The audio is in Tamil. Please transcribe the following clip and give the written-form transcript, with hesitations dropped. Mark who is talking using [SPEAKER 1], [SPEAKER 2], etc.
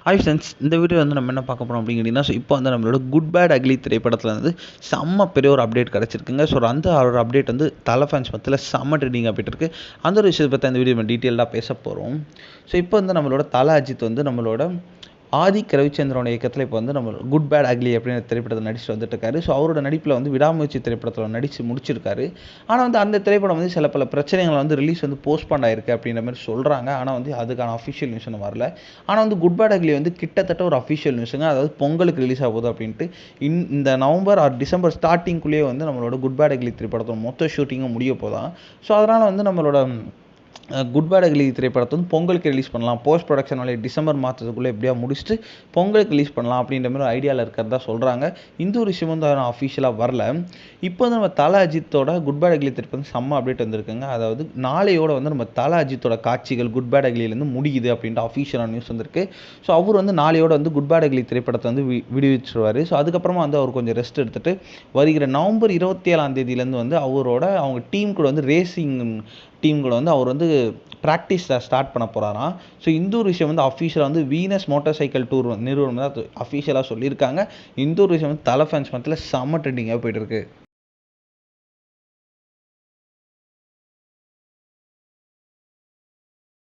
[SPEAKER 1] ஹாய் ஃப்ரெண்ட்ஸ், இந்த வீடியோ வந்து நம்ம என்ன பார்க்க போகிறோம் அப்படிங்கிறீங்கன்னா, இப்போ வந்து நம்மளோட குட் பேட் அக்லி திரைப்படத்தில் வந்து செம்ம பெரிய ஒரு அப்டேட் கிடச்சிருக்குங்க. ஸோ அந்த ஒரு அப்டேட் வந்து தலை ஃபேன்ஸ் மத்தியில் செம்ம ட்ரெண்டிங் அப்டேட் இருக்குது. அந்த ஒரு விஷயத்தை பற்றி அந்த வீடியோ நம்ம டீட்டெயிலாக பேச போகிறோம். ஸோ இப்போ வந்து நம்மளோட தலை அஜித் வந்து நம்மளோட ஆதிக் ரவிச்சந்திரனோட இயக்கத்தில் இப்போ வந்து நம்ம குட் பேட் அக்லி அப்படின்னு திரைப்படத்தில் நடிச்சு வந்துட்டு இருக்காரு. ஸோ அவரோட நடிப்பில் வந்து விடாமுயற்சி திரைப்படத்தில் நடித்து முடிச்சிருக்காரு. ஆனால் வந்து அந்த திரைப்படம் வந்து சில பல பிரச்சனைகள் வந்து ரிலீஸ் வந்து போஸ்ட்பாண்ட் ஆயிருக்கு அப்படின்ற மாதிரி சொல்கிறாங்க. ஆனால் வந்து அதுக்கான அஃபிஷியல் நியூஸ் ஒன்றும் வரல. ஆனால் வந்து குட் பேட் அக்லி வந்து கிட்டத்தட்ட ஒரு அஃபிஷியல் நியூஸுங்க. அதாவது பொங்கலுக்கு ரிலீஸ் ஆக போகுது அப்படின்ட்டு இந்த நவம்பர் ஆர் டிசம்பர் ஸ்டார்டிங்குள்ளேயே வந்து நம்மளோட குட் பேட் அக்லி திரைப்படத்தோட மொத்த ஷூட்டிங்கும் முடிய போதான். ஸோ அதனால் வந்து நம்மளோட குட் பேட் அக்லி திரைப்படத்தை வந்து பொங்கலுக்கு ரிலீஸ் பண்ணலாம். போஸ்ட் ப்ரொடக்ஷன் வேலையை டிசம்பர் மாதத்துக்குள்ளே எப்படியா முடிச்சுட்டு பொங்கலுக்கு ரிலீஸ் பண்ணலாம் அப்படின்ற மாதிரி ஒரு ஐடியாவில் இருக்கிறதா சொல்கிறாங்க. இந்த ஒரு விஷயம் வந்து அஃபிஷியலாக வரல. இப்போ வந்து நம்ம தலை அஜித்தோட குட் பேட் அக்லி திரைப்படம் செம்ம அப்டேட் வந்திருக்குங்க. அதாவது நாளையோட வந்து நம்ம தலை அஜித்தோட காட்சிகள் குட் பேட் அக்லியிலேருந்து முடியுது அப்படின்ட்டு அஃபிஷியலான நியூஸ் வந்திருக்கு. ஸோ அவர் வந்து நாளையோட வந்து குட் பேட் அக்லி திரைப்படத்தை வந்து விடுவிச்சிருவார். ஸோ அதுக்கப்புறமா வந்து அவர் கொஞ்சம் ரெஸ்ட் எடுத்துகிட்டு வருகிற நவம்பர் 27 வந்து அவங்க டீம் கூட வந்து ரேசிங் டீம் கூட வந்து அவர் வந்து ப்ராக்டிஸ் ஸ்டார்ட் பண்ண போகிறாராம். ஸோ இந்த ஒரு விஷயம் வந்து அஃபிஷியலாக வந்து வீனஸ் மோட்டார் சைக்கிள் டூர் நிறுவனம் தான் அஃபிஷியலாக சொல்லியிருக்காங்க. இந்த ஒரு விஷயம் வந்து தலை ஃபேன்ஸ் மத்தியில் செம்ம ட்ரெண்டிங்காக போயிட்டு இருக்கு.